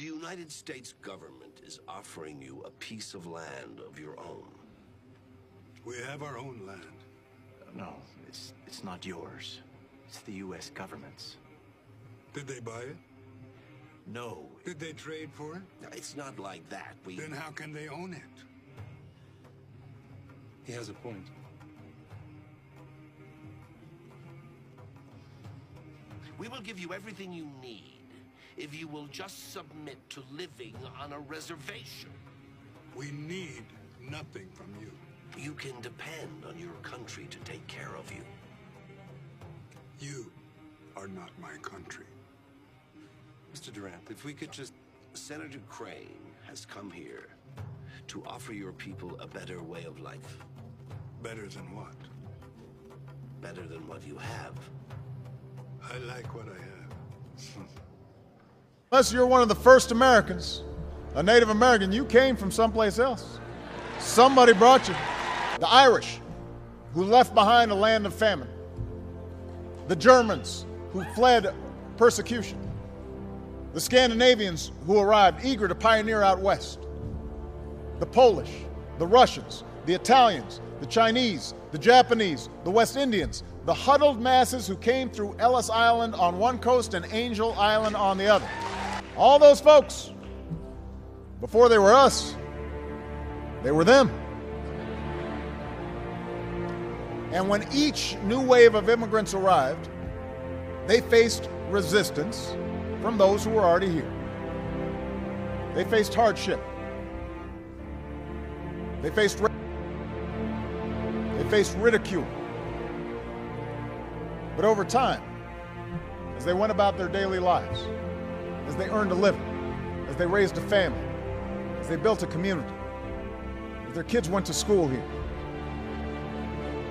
The United States government is offering you a piece of land of your own. We have our own land. No, it's not yours. It's the U.S. government's. Did they buy it? No. Did they trade for it? Now, it's not like that. Then how can they own it? He has a point. We will give you everything you need if you will just submit to living on a reservation. We need nothing from you. You can depend on your country to take care of you. You are not my country. Mr. Durant, if we could just... Senator Crane has come here to offer your people a better way of life. Better than what? Better than what you have. I like what I have. Unless you're one of the first Americans, a Native American, you came from someplace else. Somebody brought you. The Irish, who left behind a land of famine. The Germans, who fled persecution. The Scandinavians, who arrived eager to pioneer out west. The Polish, the Russians, the Italians, the Chinese, the Japanese, the West Indians, the huddled masses who came through Ellis Island on one coast and Angel Island on the other. All those folks, before they were us, they were them. And when each new wave of immigrants arrived, they faced resistance from those who were already here. They faced hardship. They faced ridicule. But over time, as they went about their daily lives, as they earned a living, as they raised a family, as they built a community, as their kids went to school here,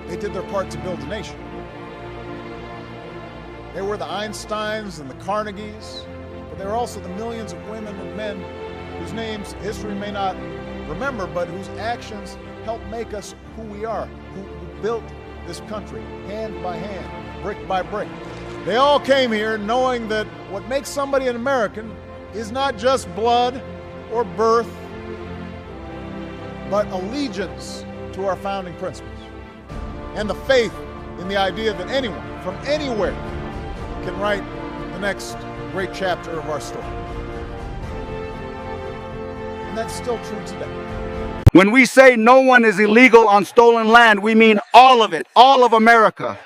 they did their part to build a nation. They were the Einsteins and the Carnegies, but they were also the millions of women and men whose names history may not remember, but whose actions helped make us who we are, who built this country hand by hand, brick by brick. They all came here knowing that what makes somebody an American is not just blood or birth, but allegiance to our founding principles and the faith in the idea that anyone from anywhere can write the next great chapter of our story. And that's still true today. When we say no one is illegal on stolen land, we mean all of it, all of America.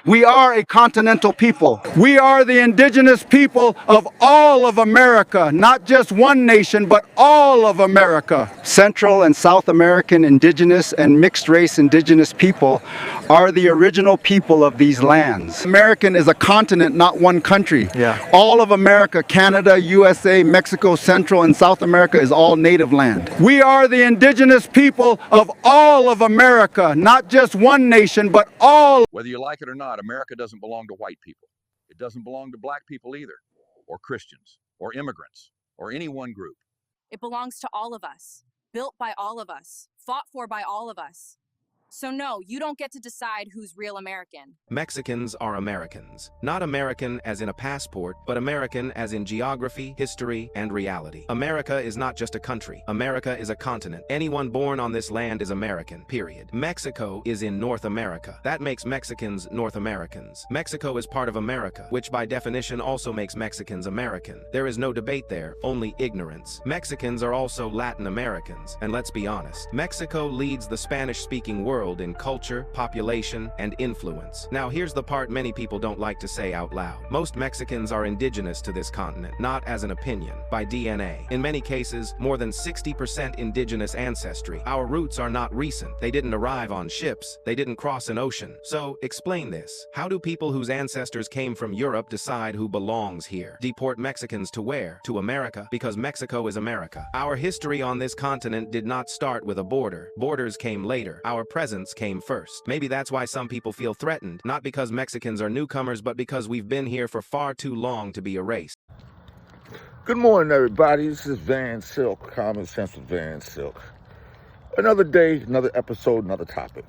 We are a continental people. We are the indigenous people of all of America, not just one nation, but all of America. Central and South American indigenous and mixed race indigenous people are the original people of these lands. American is a continent, not one country. Yeah. All of America, Canada, USA, Mexico, Central and South America is all native land. We are the indigenous people of all of America, not just one nation, but all. Whether you like it or not, America doesn't belong to white people. It doesn't belong to black people either, or Christians, or immigrants, or any one group. It belongs to all of us, built by all of us, fought for by all of us. So no, you don't get to decide who's real American. Mexicans are Americans. Not American as in a passport, but American as in geography, history, and reality. America is not just a country. America is a continent. Anyone born on this land is American, period. Mexico is in North America. That makes Mexicans North Americans. Mexico is part of America, which by definition also makes Mexicans American. There is no debate there, only ignorance. Mexicans are also Latin Americans, and let's be honest, Mexico leads the Spanish-speaking world in culture, population, and influence. Now here's the part many people don't like to say out loud. Most Mexicans are indigenous to this continent, not as an opinion, by DNA. In many cases, more than 60% indigenous ancestry. Our roots are not recent. They didn't arrive on ships. They didn't cross an ocean. So, explain this. How do people whose ancestors came from Europe decide who belongs here? Deport Mexicans to where? To America, because Mexico is America. Our history on this continent did not start with a border. Borders came later. Our presence came first. Maybe that's why some people feel threatened, not because Mexicans are newcomers, but because we've been here for far too long to be erased. Good morning, everybody. This is Van Silk, Common Sense with Van Silk. Another day, another episode, another topic.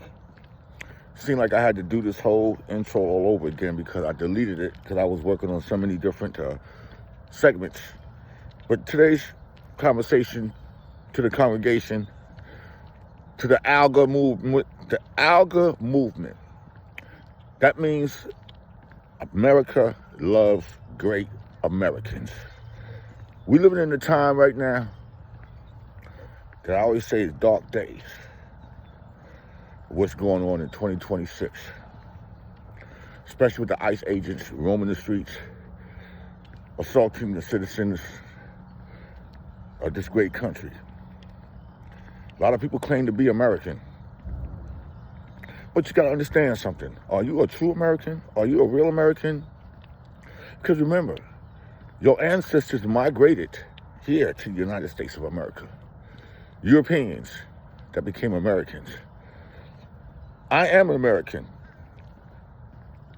Seemed like I had to do this whole intro all over again because I deleted it because I was working on so many different segments. But today's conversation to the congregation, to the ALGA movement, that means America loves great Americans. We're living in a time right now that I always say is dark days. What's going on in 2026, especially with the ICE agents roaming the streets, assaulting the citizens of this great country. A lot of people claim to be American, but you gotta understand something. Are you a true American? Are you a real American? Because remember, your ancestors migrated here to the United States of America. Europeans that became Americans. I am an American.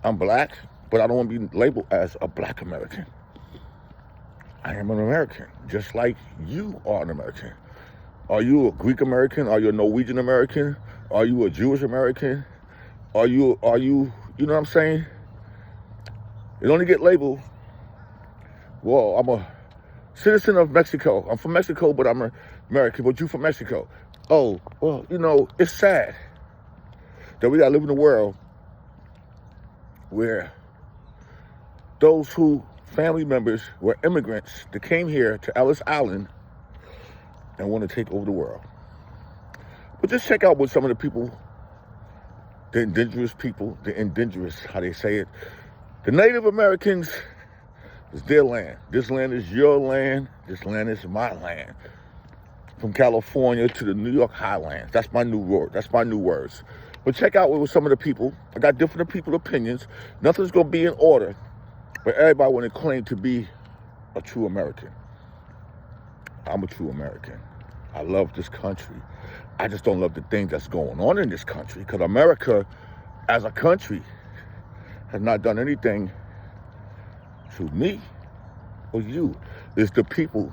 I'm black, but I don't want to be labeled as a black American. I am an American, just like you are an American. Are you a Greek American? Are you a Norwegian American? Are you a Jewish American? Are you, you know what I'm saying? You don't get labeled, well, I'm a citizen of Mexico. I'm from Mexico, but I'm American, but you from Mexico. Oh, well, you know, it's sad that we gotta live in a world where those who family members were immigrants that came here to Ellis Island and want to take over the world. But just check out what some of the people, the indigenous people, how they say it, the Native Americans, it's their land. This land is your land. This land is my land. From California to the New York Highlands. That's my new word. That's my new words. But check out what some of the people, I got different people's opinions. Nothing's going to be in order. But everybody want to claim to be a true American. I'm a true American. I love this country. I just don't love the things that's going on in this country. Because America, as a country, has not done anything to me or you. It's the people.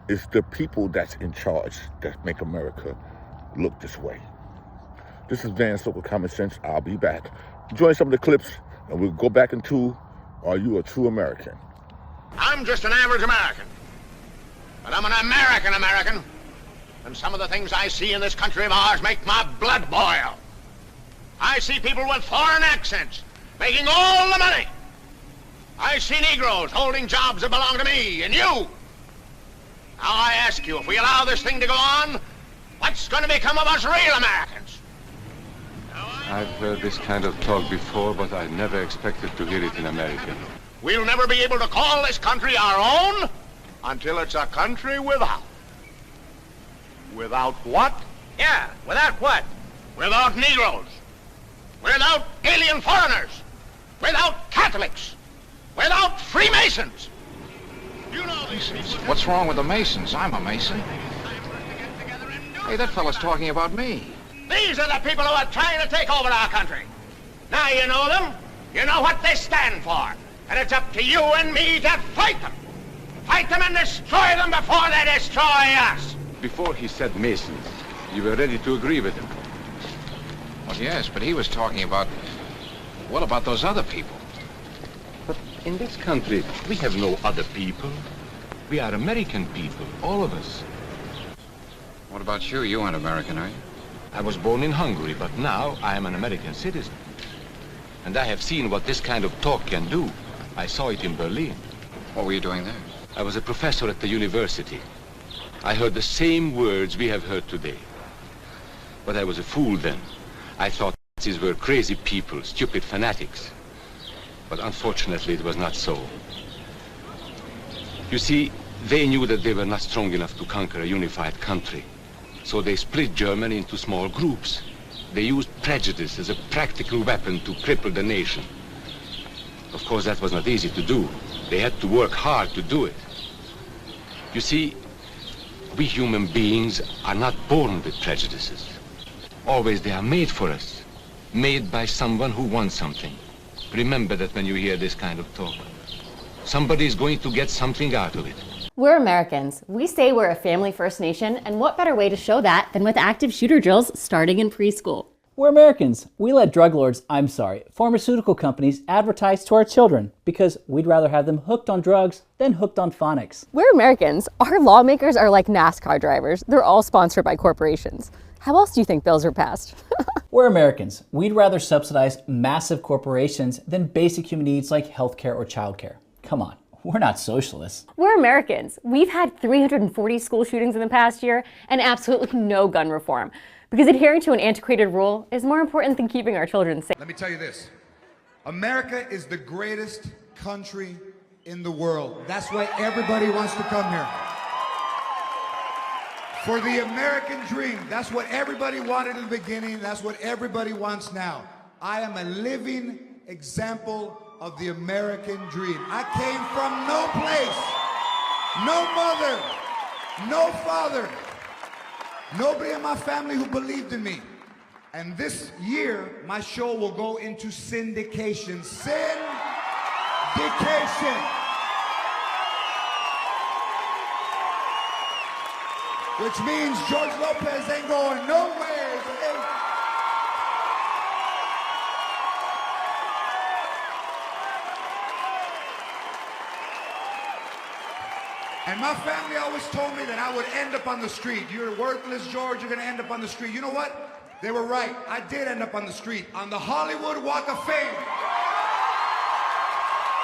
It's the people that's in charge that make America look this way. This is Van Silk with Common Sense. I'll be back. Enjoy some of the clips, and we'll go back into, are you a true American? I'm just an average American. But I'm an American. And some of the things I see in this country of ours make my blood boil. I see people with foreign accents making all the money. I see Negroes holding jobs that belong to me and you. Now I ask you, if we allow this thing to go on, what's going to become of us real Americans? I've heard this kind of talk before, but I never expected to hear it in America. We'll never be able to call this country our own until it's a country without. Without what? Yeah, without what? Without Negroes. Without alien foreigners. Without Catholics. Without Freemasons. You know these people. What's wrong with the Masons? I'm a Mason. Hey, that fella's talking about me. These are the people who are trying to take over our country. Now you know them. You know what they stand for. And it's up to you and me to fight them. Fight them and destroy them before they destroy us. Before he said Masons, you were ready to agree with him. Well, yes, but he was talking about, what about those other people? But in this country, we have no other people. We are American people, all of us. What about you? You aren't American, are you? I was born in Hungary, but now I am an American citizen. And I have seen what this kind of talk can do. I saw it in Berlin. What were you doing there? I was a professor at the university. I heard the same words we have heard today. But I was a fool then. I thought these were crazy people, stupid fanatics. But unfortunately, it was not so. You see, they knew that they were not strong enough to conquer a unified country. So they split Germany into small groups. They used prejudice as a practical weapon to cripple the nation. Of course, that was not easy to do. They had to work hard to do it. You see, we human beings are not born with prejudices. Always they are made for us. Made by someone who wants something. Remember that when you hear this kind of talk. Somebody is going to get something out of it. We're Americans. We say we're a family first nation, and what better way to show that than with active shooter drills starting in preschool? We're Americans. We let drug lords, pharmaceutical companies advertise to our children because we'd rather have them hooked on drugs than hooked on phonics. We're Americans. Our lawmakers are like NASCAR drivers. They're all sponsored by corporations. How else do you think bills are passed? We're Americans. We'd rather subsidize massive corporations than basic human needs like healthcare or childcare. Come on, we're not socialists. We're Americans. We've had 340 school shootings in the past year and absolutely no gun reform. Because adhering to an antiquated rule is more important than keeping our children safe. Let me tell you this. America is the greatest country in the world. That's why everybody wants to come here. For the American dream. That's what everybody wanted in the beginning. That's what everybody wants now. I am a living example of the American dream. I came from no place, no mother, no father. Nobody in my family who believed in me. And this year, my show will go into syndication. Syndication. Which means George Lopez ain't going nowhere. And my family always told me that I would end up on the street. You're worthless, George, you're gonna end up on the street. You know what? They were right. I did end up on the street, on the Hollywood Walk of Fame.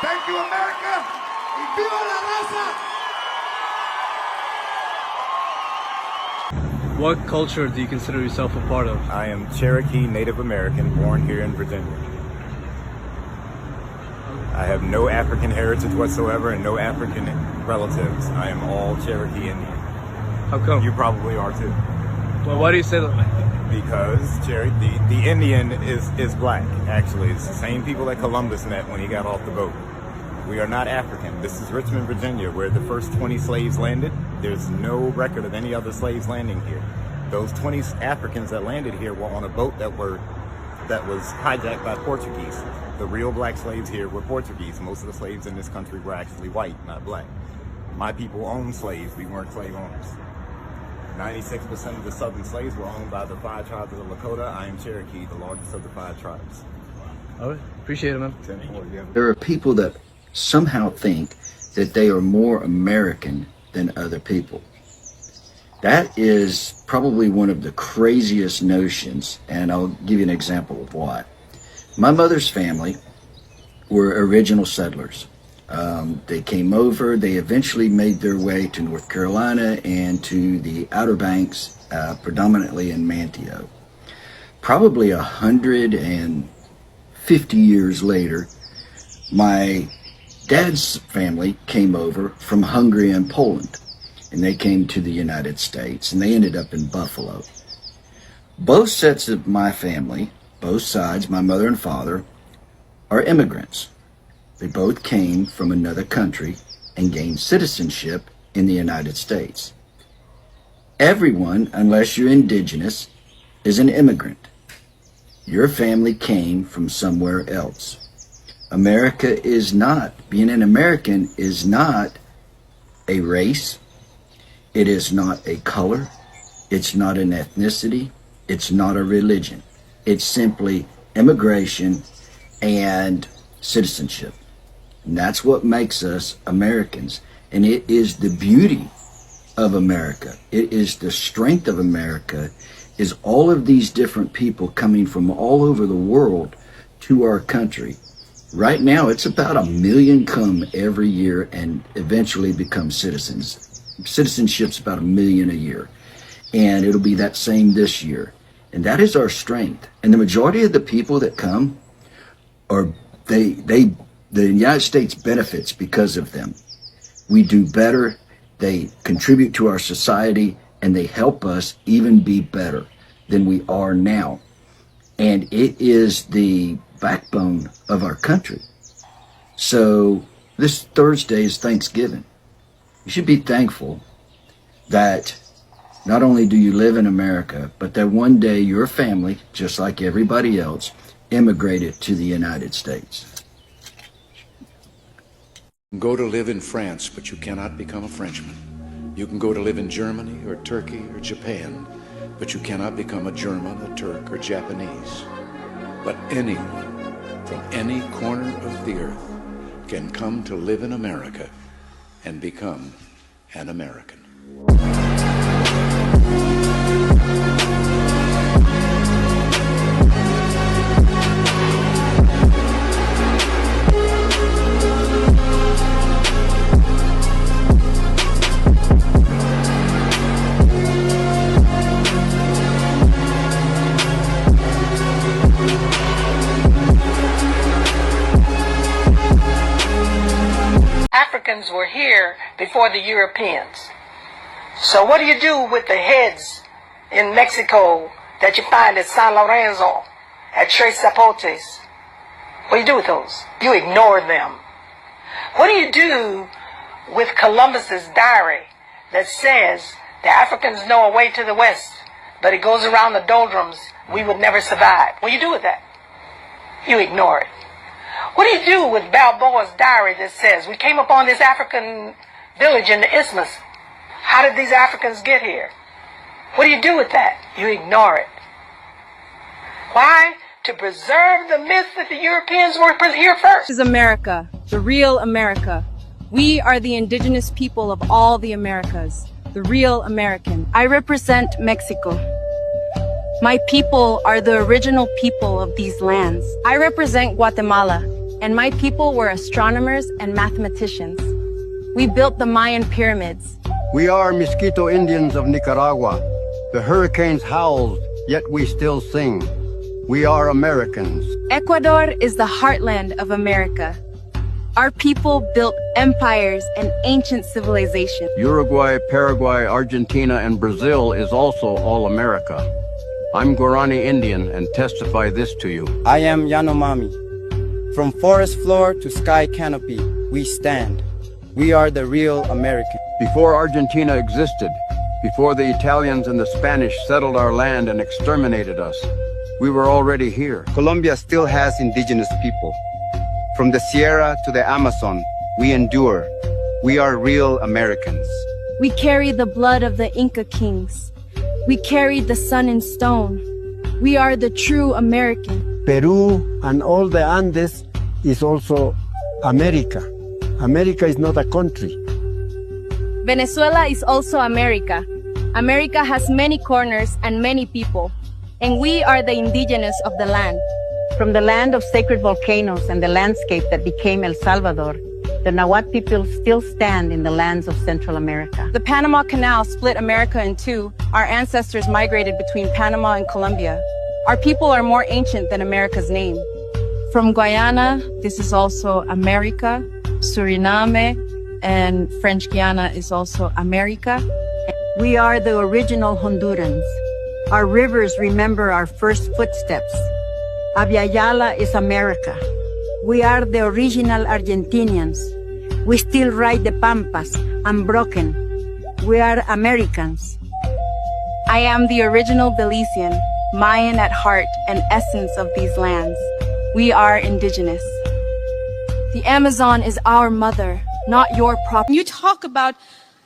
Thank you, America. Y viva la raza. What culture do you consider yourself a part of? I am Cherokee Native American, born here in Virginia. I have no African heritage whatsoever and no African relatives. I am all Cherokee Indian. How come? You probably are too. Well, why do you say that? Because the Indian is black, actually. It's the same people that Columbus met when he got off the boat. We are not African. This is Richmond, Virginia, where the first 20 slaves landed. There's no record of any other slaves landing here. Those 20 Africans that landed here were on a boat that was hijacked by Portuguese. The real black slaves here were Portuguese. Most of the slaves in this country were actually white, not black. My people owned slaves. We weren't slave owners. 96% of the southern slaves were owned by the 5 tribes of the Lakota. I am Cherokee, the largest of the 5 tribes. All right. Appreciate it, man. There are people that somehow think that they are more American than other people. That is probably one of the craziest notions, and I'll give you an example of why. My mother's family were original settlers. They came over, they eventually made their way to North Carolina and to the Outer Banks, predominantly in Manteo. Probably 150 years later, my dad's family came over from Hungary and Poland, and they came to the United States, and they ended up in Buffalo. Both sets of my family, both sides, my mother and father, are immigrants. They both came from another country and gained citizenship in the United States. Everyone, unless you're indigenous, is an immigrant. Your family came from somewhere else. America is not, being an American is not a race. It is not a color. It's not an ethnicity. It's not a religion. It's simply immigration and citizenship. And that's what makes us Americans. And it is the beauty of America. It is the strength of America, is all of these different people coming from all over the world to our country. Right now, it's about 1 million come every year and eventually become citizens. Citizenship's about 1 million a year. And it'll be that same this year. And that is our strength. And the majority of the people that come are, the United States benefits because of them. We do better, they contribute to our society, and they help us even be better than we are now. And it is the backbone of our country. So this Thursday is Thanksgiving. You should be thankful that not only do you live in America, but that one day your family, just like everybody else, immigrated to the United States. Go to live in France, but you cannot become a Frenchman. You can go to live in Germany or Turkey or Japan, But you cannot become a German, a Turk, or Japanese. But anyone from any corner of the earth can come to live in America and become an American. Africans were here before the Europeans. So what do you do with the heads in Mexico that you find at San Lorenzo, at Tres Zapotes? What do you do with those? You ignore them. What do you do with Columbus's diary that says the Africans know a way to the west, but it goes around the doldrums, we would never survive? What do you do with that? You ignore it. What do you do with Balboa's diary that says, we came upon this African village in the Isthmus? How did these Africans get here? What do you do with that? You ignore it. Why? To preserve the myth that the Europeans were here first. This is America, the real America. We are the indigenous people of all the Americas, the real American. I represent Mexico. My people are the original people of these lands. I represent Guatemala, and my people were astronomers and mathematicians. We built the Mayan pyramids. We are Mosquito Indians of Nicaragua. The hurricanes howled, yet we still sing. We are Americans. Ecuador is the heartland of America. Our people built empires and ancient civilizations. Uruguay, Paraguay, Argentina, and Brazil is also all America. I'm Guarani Indian and testify this to you. I am Yanomami. From forest floor to sky canopy, we stand. We are the real American. Before Argentina existed, before the Italians and the Spanish settled our land and exterminated us, we were already here. Colombia still has indigenous people. From the Sierra to the Amazon, we endure. We are real Americans. We carry the blood of the Inca kings. We carried the sun in stone. We are the true American. Peru and all the Andes is also America. America is not a country. Venezuela is also America. America has many corners and many people, and we are the indigenous of the land. From the land of sacred volcanoes and the landscape that became El Salvador, the Nahuatl people still stand in the lands of Central America. The Panama Canal split America in two. Our ancestors migrated between Panama and Colombia. Our people are more ancient than America's name. From Guyana, this is also America. Suriname and French Guiana is also America. We are the original Hondurans. Our rivers remember our first footsteps. Abya is America. We are the original Argentinians. We still ride the pampas, unbroken. We are Americans. I am the original Belizean, Mayan at heart and essence of these lands. We are indigenous. The Amazon is our mother, not your property. You talk about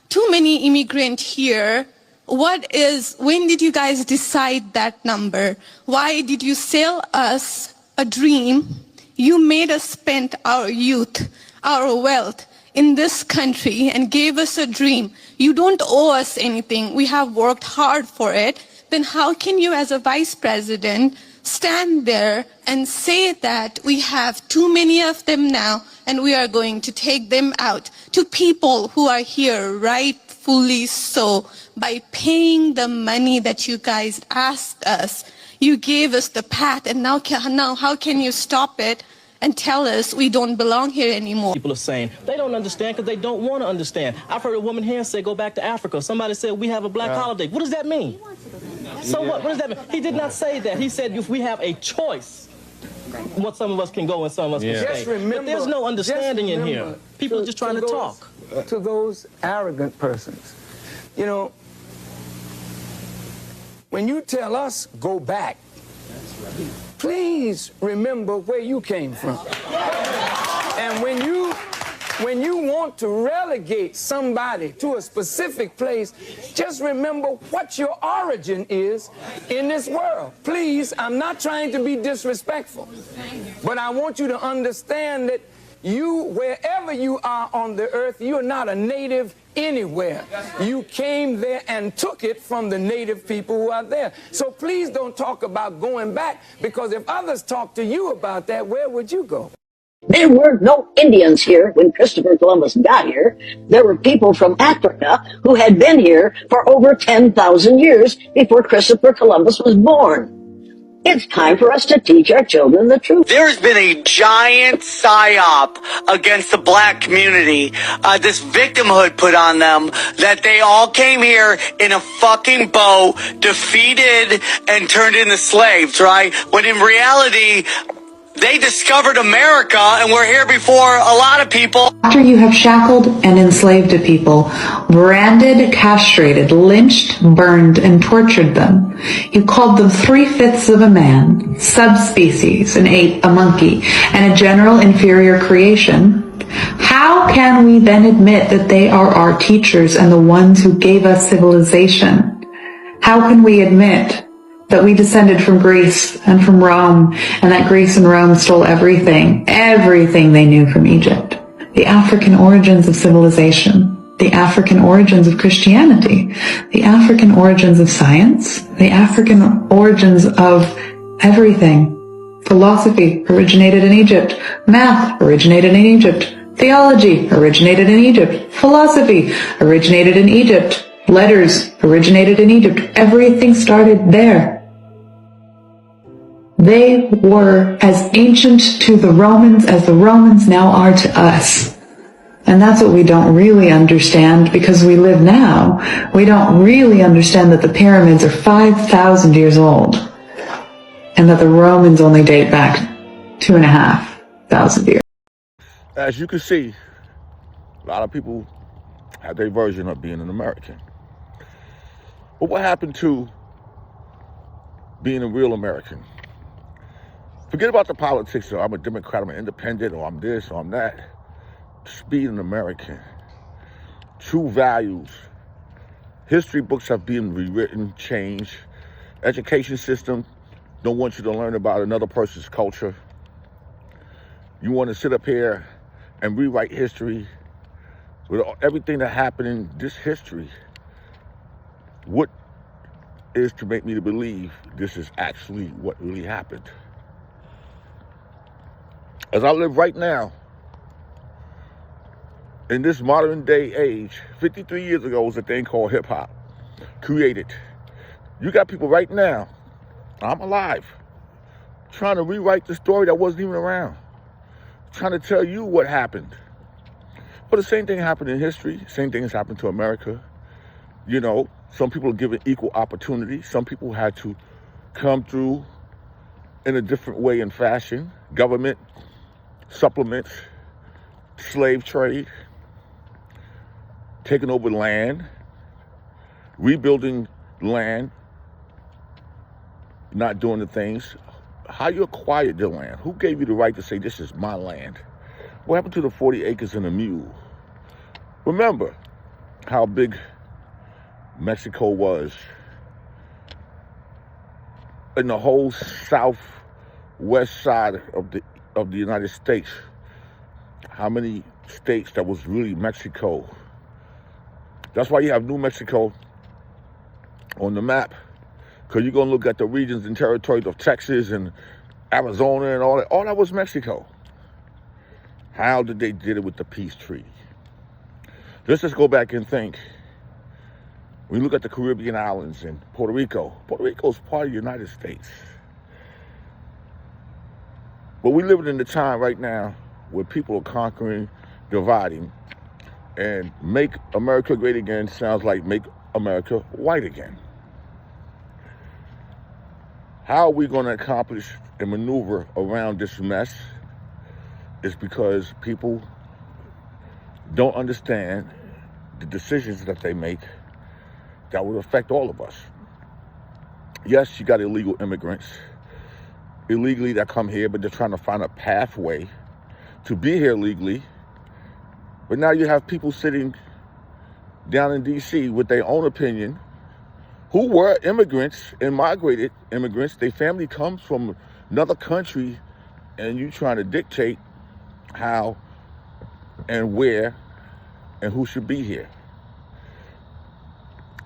too many immigrants here. When did you guys decide that number? Why did you sell us a dream? You made us spend our youth, our wealth in this country and gave us a dream. You don't owe us anything. We have worked hard for it. Then how can you as a vice president stand there and say that we have too many of them now and we are going to take them out to people who are here rightfully so by paying the money that you guys asked us? You gave us the path, and now how can you stop it and tell us we don't belong here anymore? People are saying they don't understand because they don't want to understand. I've heard a woman here say go back to Africa. Somebody said we have a black holiday. What does that mean? So what does that mean? He did not say that. He said if we have a choice, what some of us can go and some of us can stay. Just remember, but there's no understanding in here. People are just trying to talk. To those arrogant persons, you know, when you tell us go back, please remember where you came from. And when you want want to relegate somebody to a specific place, just remember what your origin is in this world. Please, I'm not trying to be disrespectful, but I want you to understand that you, wherever you are on the earth, you are not a native anywhere. You came there and took it from the native people who are there. So please don't talk about going back, because if others talk to you about that, where would you go? There were no Indians here when Christopher Columbus got here. There were people from Africa who had been here for over 10,000 years before Christopher Columbus was born. It's time for us to teach our children the truth. There's been a giant psyop against the black community, this victimhood put on them, that they all came here in a fucking boat, defeated and turned into slaves, right? When in reality, they discovered America and were here before a lot of people. After you have shackled and enslaved a people, branded, castrated, lynched, burned, and tortured them, you called them 3/5 of a man, subspecies, an ape, a monkey, and a general inferior creation, how can we then admit that they are our teachers and the ones who gave us civilization? How can we admit that we descended from Greece and from Rome, and that Greece and Rome stole everything they knew from Egypt? The African origins of civilization, the African origins of Christianity, the African origins of science, the African origins of everything. Philosophy originated in Egypt. Math originated in Egypt. Theology originated in Egypt. Philosophy originated in Egypt. Letters originated in Egypt. Everything started there. They were as ancient to the Romans as the Romans now are to us. And that's what we don't really understand, because we live now. We don't really understand that the pyramids are 5,000 years old, and that the Romans only date back 2,500 years. As you can see, a lot of people have their version of being an American. But what happened to being a real American? Forget about the politics, so I'm a Democrat, I'm an independent, or I'm this, or I'm that. Just being an American. True values. History books have been rewritten, changed. Education system don't want you to learn about another person's culture. You want to sit up here and rewrite history with everything that happened in this history. What is to make me to believe this is actually what really happened? As I live right now, in this modern day age, 53 years ago was a thing called hip hop, created. You got people right now, I'm alive, trying to rewrite the story that wasn't even around, trying to tell you what happened. But the same thing happened in history, same thing has happened to America. You know, some people are given equal opportunity, some people had to come through in a different way and fashion. Government, supplements, slave trade, taking over land, rebuilding land, not doing the things. How you acquired the land? Who gave you the right to say this is my land? What happened to the 40 acres and a mule? Remember how big Mexico was in the whole southwest side of the United States. How many states that was really Mexico? That's why you have New Mexico on the map, because you're going to look at the regions and territories of Texas and Arizona and all that. All that was Mexico. How did they did it with the peace treaty? Let's just go back and think. When you look at the Caribbean islands and Puerto Rico is part of the United States. But we live in the time right now where people are conquering, dividing, and make America great again sounds like make America white again. How are we going to accomplish and maneuver around this mess is because people don't understand the decisions that they make that would affect all of us. Yes, you got illegal immigrants, illegally that come here, but they're trying to find a pathway to be here legally. But now you have people sitting down in D.C. with their own opinion, who were immigrants and migrated immigrants. Their family comes from another country, and you trying to dictate how and where and who should be here.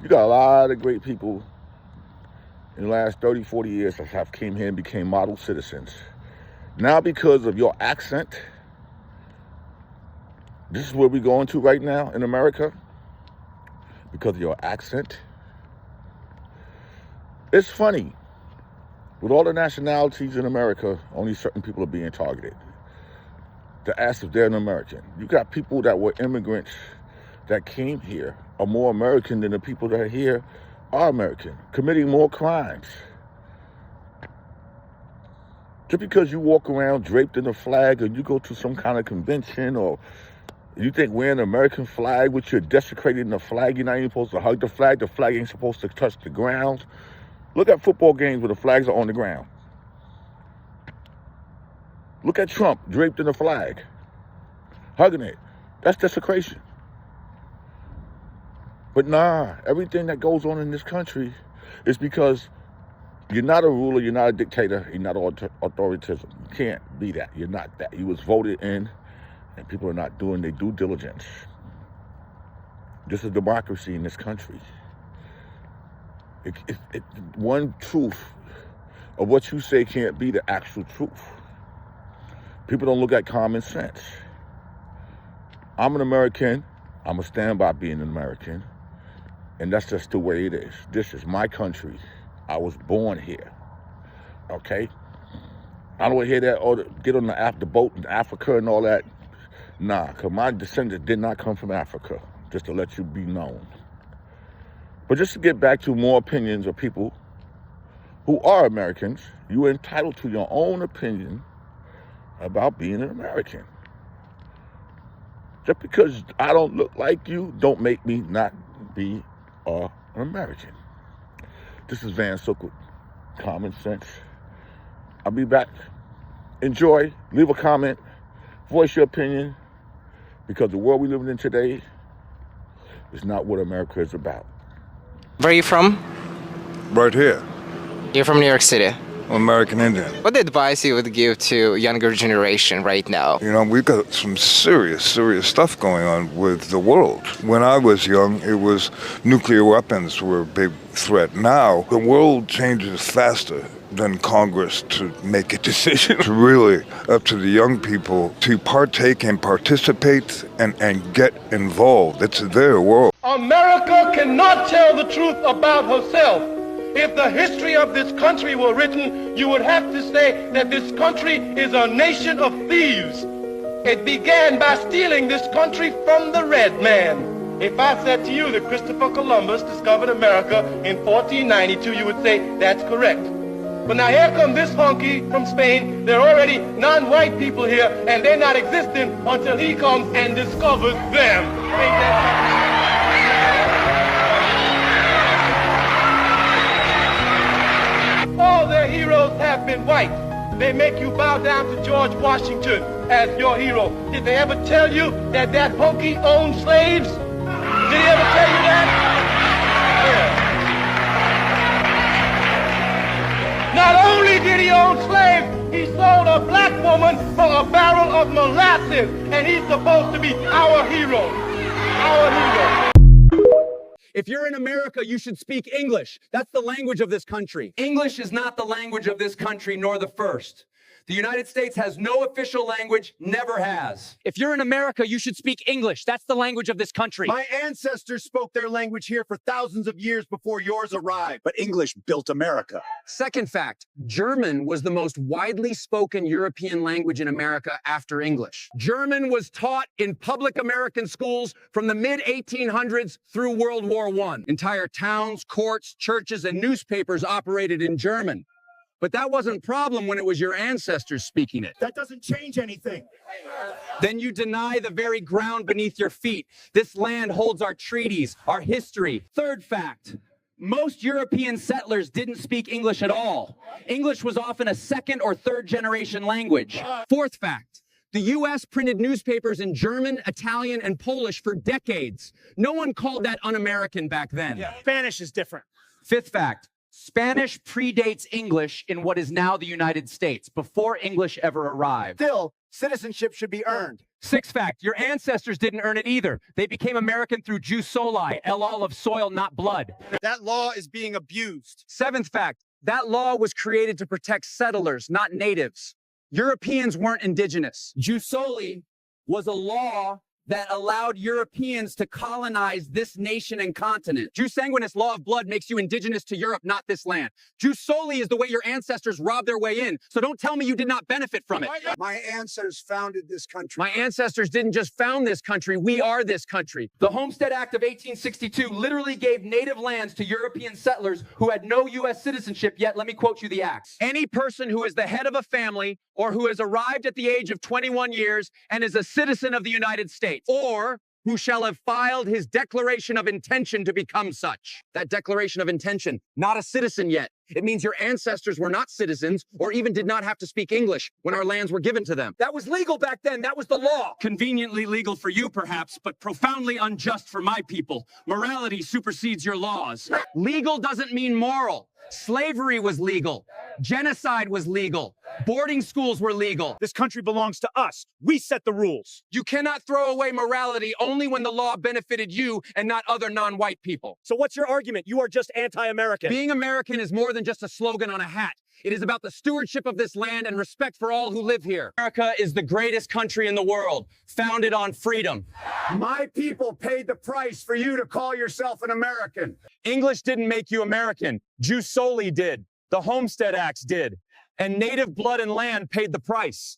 You got a lot of great people in the last 30, 40 years that have came here and became model citizens. Now because of your accent, this is where we're going to right now in America, because of your accent. It's funny, with all the nationalities in America, only certain people are being targeted to ask if they're an American. You got people that were immigrants that came here are more American than the people that are here are American, committing more crimes. Just because you walk around draped in a flag, or you go to some kind of convention, or you think wearing an American flag, which you're desecrating the flag, you're not even supposed to hug the flag ain't supposed to touch the ground. Look at football games where the flags are on the ground. Look at Trump draped in a flag, hugging it. That's desecration. But nah, everything that goes on in this country is because you're not a ruler, you're not a dictator, you're not authoritarian. You can't be that. You're not that. You was voted in, and people are not doing their due diligence. This is democracy in this country. One truth of what you say can't be the actual truth. People don't look at common sense. I'm an American. I'm going to stand by being an American. And that's just the way it is. This is my country. I was born here. Okay? I don't hear that, or get on the boat in Africa and all that. Nah, because my descendants did not come from Africa, just to let you be known. But just to get back to more opinions of people who are Americans, you are entitled to your own opinion about being an American. Just because I don't look like you, don't make me not be an American. This is Van Silk with Common Sense. I'll be back. Enjoy, leave a comment, voice your opinion, because the world we live in today is not what America is about. Where are you from? Right here. You're from New York City. American Indian. What advice you would give to younger generation right now? You know, we've got some serious stuff going on with the world. When I was young, it was nuclear weapons were a big threat. Now, the world changes faster than Congress to make a decision. It's really up to the young people to partake and participate and get involved. It's their world. America cannot tell the truth about herself. If the history of this country were written, you would have to say that this country is a nation of thieves. It began by stealing this country from the red man. If I said to you that Christopher Columbus discovered America in 1492, you would say that's correct. But now here come this honky from Spain. There are already non-white people here, and they're not existing until he comes and discovers them. Ain't that all their heroes have been white. They make you bow down to George Washington as your hero. Did they ever tell you that that honky owned slaves? Did he ever tell you that? Yeah. Not only did he own slaves, he sold a black woman for a barrel of molasses, and he's supposed to be our hero. Our hero. If you're in America, you should speak English. That's the language of this country. English is not the language of this country, nor the first. The United States has no official language, never has. If you're in America, you should speak English. That's the language of this country. My ancestors spoke their language here for thousands of years before yours arrived. But English built America. Second fact, German was the most widely spoken European language in America after English. German was taught in public American schools from the mid-1800s through World War I. Entire towns, courts, churches, and newspapers operated in German. But that wasn't a problem when it was your ancestors speaking it. That doesn't change anything. Then you deny the very ground beneath your feet. This land holds our treaties, our history. Third fact, most European settlers didn't speak English at all. English was often a second or third generation language. Fourth fact, The U.S. printed newspapers in German, Italian, and Polish for decades. No one called that un-American back then. Yeah, Spanish is different. Fifth fact, Spanish predates English in what is now the United States, before English ever arrived. Still, citizenship should be earned. Sixth fact, your ancestors didn't earn it either. They became American through jus soli, all of soil, not blood. That law is being abused. Seventh fact, that law was created to protect settlers, not natives. Europeans weren't indigenous. Jus soli was a law that allowed Europeans to colonize this nation and continent. Jus sanguinis, law of blood, makes you indigenous to Europe, not this land. Jus soli is the way your ancestors robbed their way in, so don't tell me you did not benefit from it. My ancestors founded this country. My ancestors didn't just found this country, we are this country. The Homestead Act of 1862 literally gave native lands to European settlers who had no U.S. citizenship, yet let me quote you the act. Any person who is the head of a family or who has arrived at the age of 21 years and is a citizen of the United States, or who shall have filed his declaration of intention to become such. That declaration of intention, not a citizen yet. It means your ancestors were not citizens or even did not have to speak English when our lands were given to them. That was legal back then. That was the law. Conveniently legal for you, perhaps, but profoundly unjust for my people. Morality supersedes your laws. Legal doesn't mean moral. Slavery was legal. Genocide was legal. Boarding schools were legal. This country belongs to us. We set the rules. You cannot throw away morality only when the law benefited you and not other non-white people. So what's your argument? You are just anti-American. Being American is more than just a slogan on a hat. It is about the stewardship of this land and respect for all who live here. America is the greatest country in the world, founded on freedom. My people paid the price for you to call yourself an American. English didn't make you American. Jus soli did. The Homestead Acts did. And native blood and land paid the price.